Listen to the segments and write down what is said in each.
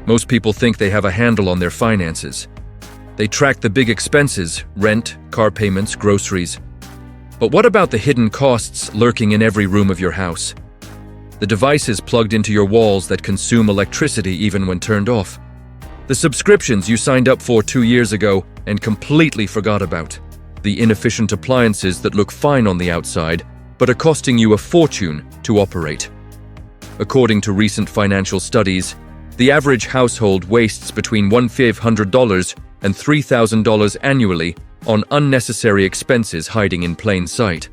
Most people think they have a handle on their finances. They track the big expenses, rent, car payments, groceries. But what about the hidden costs lurking in every room of your house? The devices plugged into your walls that consume electricity even when turned off. The subscriptions you signed up for 2 years ago and completely forgot about. The inefficient appliances that look fine on the outside, but are costing you a fortune to operate. According to recent financial studies, the average household wastes between $1,500 and $3,000 annually on unnecessary expenses hiding in plain sight.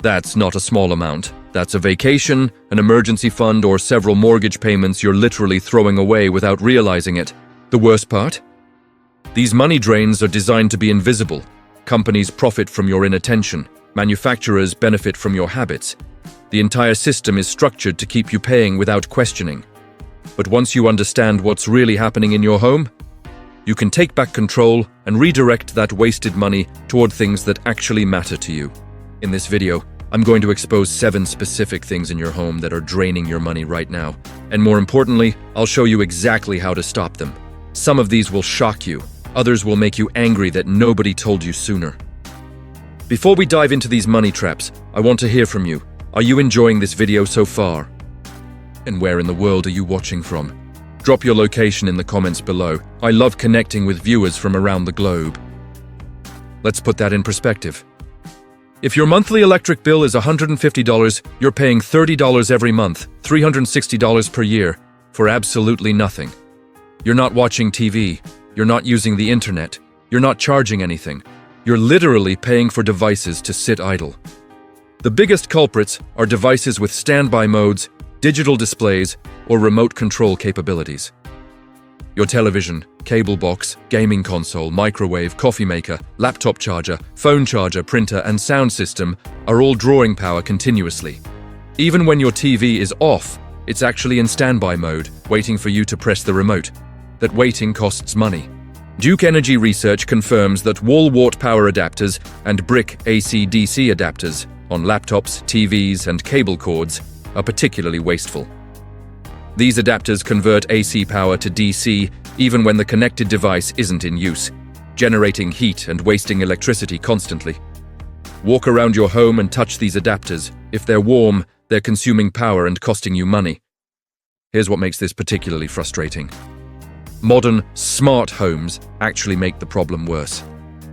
That's not a small amount. That's a vacation, an emergency fund, or several mortgage payments you're literally throwing away without realizing it. The worst part? These money drains are designed to be invisible. Companies profit from your inattention. Manufacturers benefit from your habits. The entire system is structured to keep you paying without questioning. But once you understand what's really happening in your home, you can take back control and redirect that wasted money toward things that actually matter to you. In this video, I'm going to expose 7 specific things in your home that are draining your money right now. And more importantly, I'll show you exactly how to stop them. Some of these will shock you. Others will make you angry that nobody told you sooner. Before we dive into these money traps, I want to hear from you. Are you enjoying this video so far? And where in the world are you watching from? Drop your location in the comments below. I love connecting with viewers from around the globe. Let's put that in perspective. If your monthly electric bill is $150, you're paying $30 every month, $360 per year, for absolutely nothing. You're not watching TV. You're not using the internet. You're not charging anything. You're literally paying for devices to sit idle. The biggest culprits are devices with standby modes, digital displays, or remote control capabilities. Your television, cable box, gaming console, microwave, coffee maker, laptop charger, phone charger, printer, and sound system are all drawing power continuously. Even when your TV is off, it's actually in standby mode, waiting for you to press the remote. That waiting costs money. Duke Energy research confirms that wall-wart power adapters and brick AC-DC adapters on laptops, TVs, and cable cords are particularly wasteful. These adapters convert AC power to DC even when the connected device isn't in use, generating heat and wasting electricity constantly. Walk around your home and touch these adapters. If they're warm, they're consuming power and costing you money. Here's what makes this particularly frustrating. Modern, smart homes actually make the problem worse.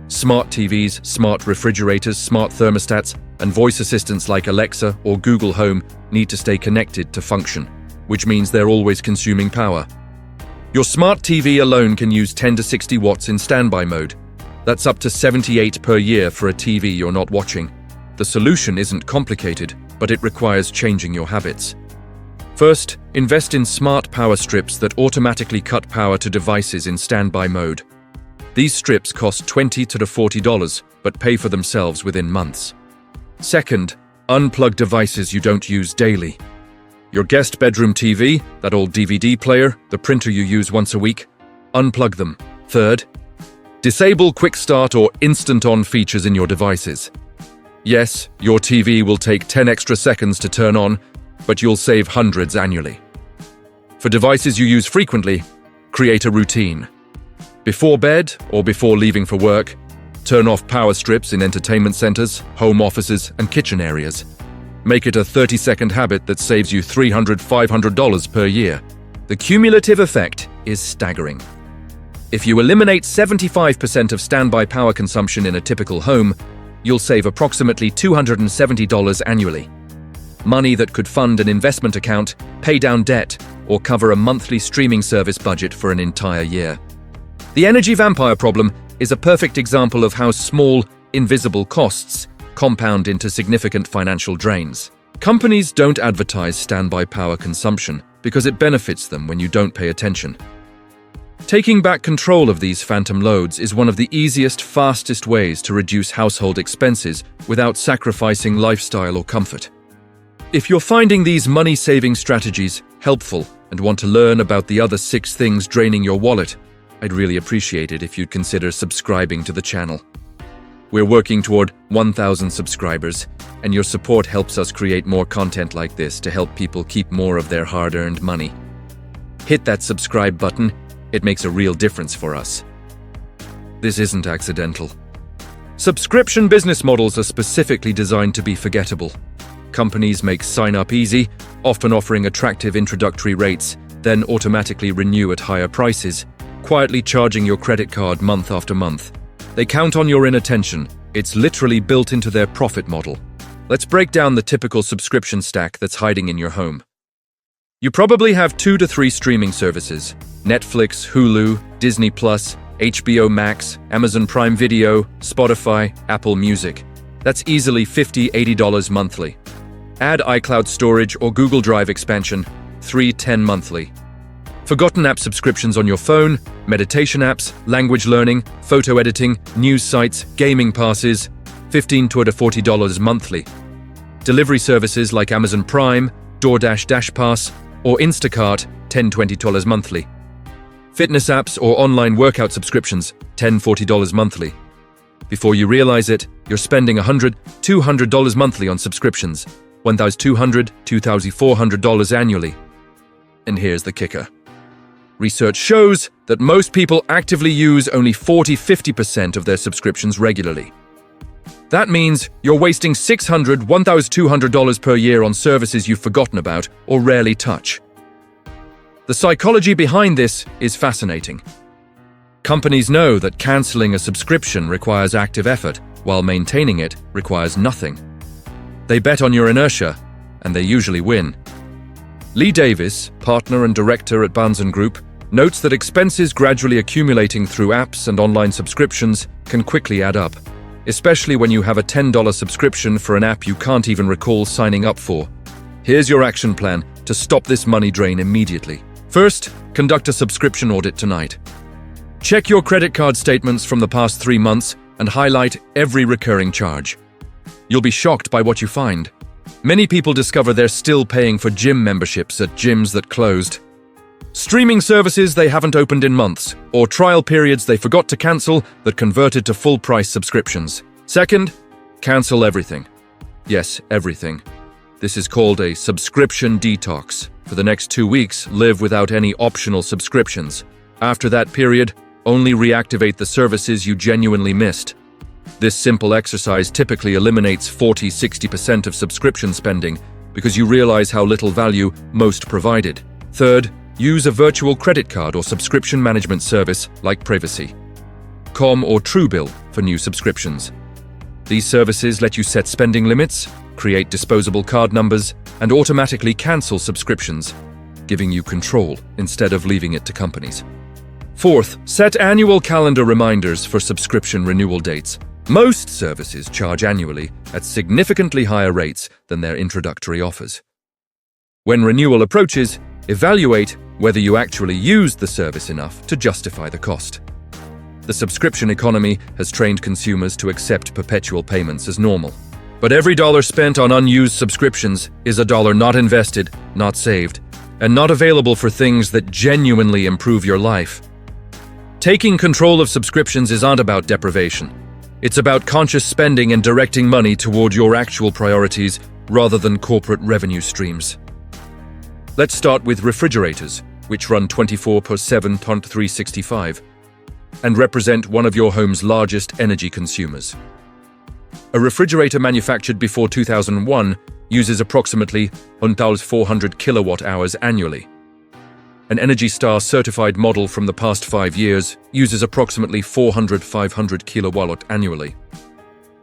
Smart TVs, smart refrigerators, smart thermostats, and voice assistants like Alexa or Google Home need to stay connected to function, which means they're always consuming power. Your smart TV alone can use 10 to 60 watts in standby mode. That's up to 78 per year for a TV you're not watching. The solution isn't complicated, but it requires changing your habits. First, invest in smart power strips that automatically cut power to devices in standby mode. These strips cost $20 to $40, but pay for themselves within months. Second, unplug devices you don't use daily. Your guest bedroom TV, that old DVD player, the printer you use once a week, unplug them. Third, disable quick start or instant on features in your devices. Yes, your TV will take 10 extra seconds to turn on, but you'll save hundreds annually. For devices you use frequently, create a routine. Before bed or before leaving for work, turn off power strips in entertainment centers, home offices, and kitchen areas. Make it a 30-second habit that saves you $300, $500 per year. The cumulative effect is staggering. If you eliminate 75% of standby power consumption in a typical home, you'll save approximately $270 annually. Money that could fund an investment account, pay down debt, or cover a monthly streaming service budget for an entire year. The energy vampire problem is a perfect example of how small, invisible costs compound into significant financial drains. Companies don't advertise standby power consumption because it benefits them when you don't pay attention. Taking back control of these phantom loads is one of the easiest, fastest ways to reduce household expenses without sacrificing lifestyle or comfort. If you're finding these money-saving strategies helpful and want to learn about the other 6 things draining your wallet, I'd really appreciate it if you'd consider subscribing to the channel. We're working toward 1,000 subscribers, and your support helps us create more content like this to help people keep more of their hard-earned money. hit that subscribe button. It makes a real difference for us. This isn't accidental. Subscription business models are specifically designed to be forgettable. Companies make sign-up easy, often offering attractive introductory rates, then automatically renew at higher prices, quietly charging your credit card month after month. They count on your inattention. It's literally built into their profit model. Let's break down the typical subscription stack that's hiding in your home. You probably have 2 to 3 streaming services: Netflix, Hulu, Disney+, HBO Max, Amazon Prime Video, Spotify, Apple Music. That's easily $50, $80 monthly. Add iCloud storage or Google Drive expansion, $310 monthly. Forgotten app subscriptions on your phone, meditation apps, language learning, photo editing, news sites, gaming passes, $15 to $40 monthly. Delivery services like Amazon Prime, DoorDash DashPass, or Instacart, $10 to $20 monthly. Fitness apps or online workout subscriptions, $10 to $40 monthly. Before you realize it, you're spending $100 to $200 monthly on subscriptions, $1,200 to $2,400 annually. And here's the kicker. Research shows that most people actively use only 40–50% of their subscriptions regularly. That means you're wasting $600 to $1,200 per year on services you've forgotten about or rarely touch. The psychology behind this is fascinating. Companies know that canceling a subscription requires active effort, while maintaining it requires nothing. They bet on your inertia, and they usually win. Lee Davis, partner and director at Barnes & Group, notes that expenses gradually accumulating through apps and online subscriptions can quickly add up, especially when you have a $10 subscription for an app you can't even recall signing up for. Here's your action plan to stop this money drain immediately. First, conduct a subscription audit tonight. Check your credit card statements from the past 3 months and highlight every recurring charge. You'll be shocked by what you find. Many people discover they're still paying for gym memberships at gyms that closed, streaming services they haven't opened in months, or trial periods they forgot to cancel that converted to full-price subscriptions. Second, cancel everything. Yes, everything. This is called a subscription detox. For the next 2 weeks, live without any optional subscriptions. After that period, only reactivate the services you genuinely missed. This simple exercise typically eliminates 40–60% of subscription spending because you realize how little value most provided. Third, use a virtual credit card or subscription management service like Privacy.com or Truebill for new subscriptions. These services let you set spending limits, create disposable card numbers, and automatically cancel subscriptions, giving you control instead of leaving it to companies. Fourth, set annual calendar reminders for subscription renewal dates. Most services charge annually at significantly higher rates than their introductory offers. When renewal approaches, evaluate whether you actually used the service enough to justify the cost. The subscription economy has trained consumers to accept perpetual payments as normal. But every dollar spent on unused subscriptions is a dollar not invested, not saved, and not available for things that genuinely improve your life. Taking control of subscriptions isn't about deprivation. It's about conscious spending and directing money toward your actual priorities rather than corporate revenue streams. Let's start with refrigerators, which run 24/7 365 and represent one of your home's largest energy consumers. A refrigerator manufactured before 2001 uses approximately 1,400 kilowatt-hours annually. An Energy Star certified model from the past 5 years uses approximately 400–500 kilowatt annually.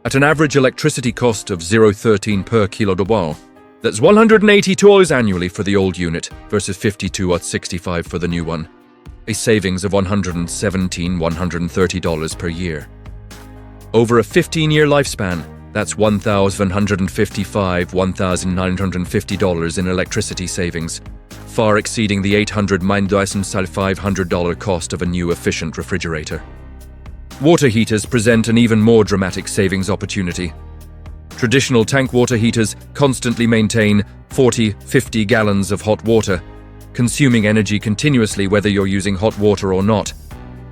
At an average electricity cost of $0.13 per kilowatt, that's $180 annually for the old unit versus $52.65 for the new one, a savings of $117–130 per year. Over a 15-year lifespan, that's $1,155–1,950 in electricity savings, far exceeding the $800–500 cost of a new efficient refrigerator. Water heaters present an even more dramatic savings opportunity. Traditional tank water heaters constantly maintain 40–50 gallons of hot water, consuming energy continuously whether you're using hot water or not.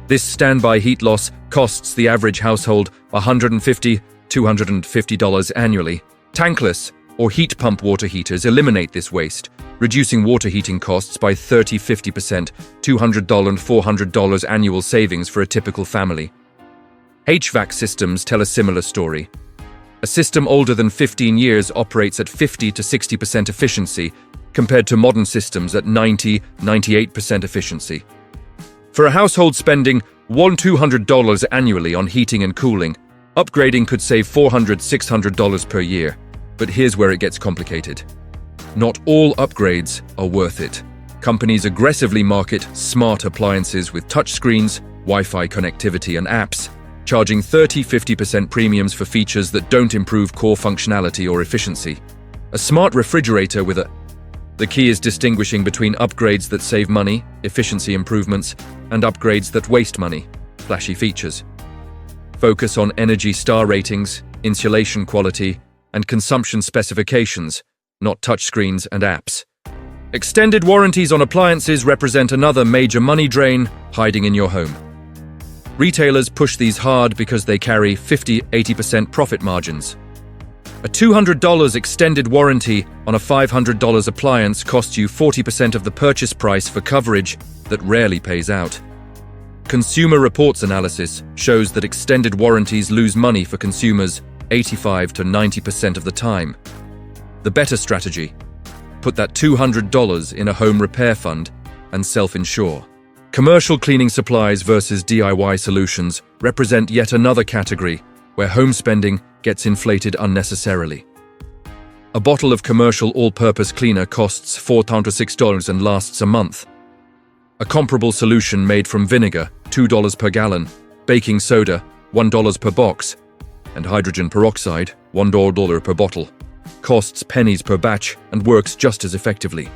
This standby heat loss costs the average household $150–250 annually. Tankless, or heat pump water heaters eliminate this waste, reducing water heating costs by 30–50%, $200 and $400 annual savings for a typical family. HVAC systems tell a similar story. A system older than 15 years operates at 50–60% efficiency, compared to modern systems at 90–98% efficiency. For a household spending $200 annually on heating and cooling, upgrading could save $400–600 per year. But here's where it gets complicated. Not all upgrades are worth it. Companies aggressively market smart appliances with touchscreens, Wi-Fi connectivity, and apps, charging 30–50% premiums for features that don't improve core functionality or efficiency. A smart refrigerator with The key is distinguishing between upgrades that save money, efficiency improvements, and upgrades that waste money, flashy features. Focus on Energy Star ratings, insulation quality, and consumption specifications, not touchscreens and apps. Extended warranties on appliances represent another major money drain hiding in your home. Retailers push these hard because they carry 50–80% profit margins. A $200 extended warranty on a $500 appliance costs you 40% of the purchase price for coverage that rarely pays out. Consumer Reports analysis shows that extended warranties lose money for consumers 85–90% of the time. The better strategy: put that $200 in a home repair fund and self-insure. Commercial cleaning supplies versus DIY solutions represent yet another category where home spending gets inflated unnecessarily. A bottle of commercial all-purpose cleaner costs $4–6 and lasts a month. A comparable solution made from vinegar, $2 per gallon, baking soda, $1 per box, and hydrogen peroxide, $1 per bottle, costs pennies per batch and works just as effectively.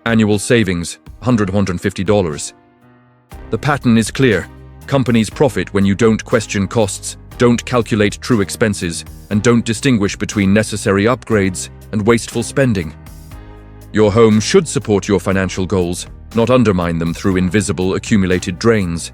Annual savings, $100–150. The pattern is clear. Companies profit when you don't question costs, don't calculate true expenses, and don't distinguish between necessary upgrades and wasteful spending. Your home should support your financial goals, not undermine them through invisible accumulated drains.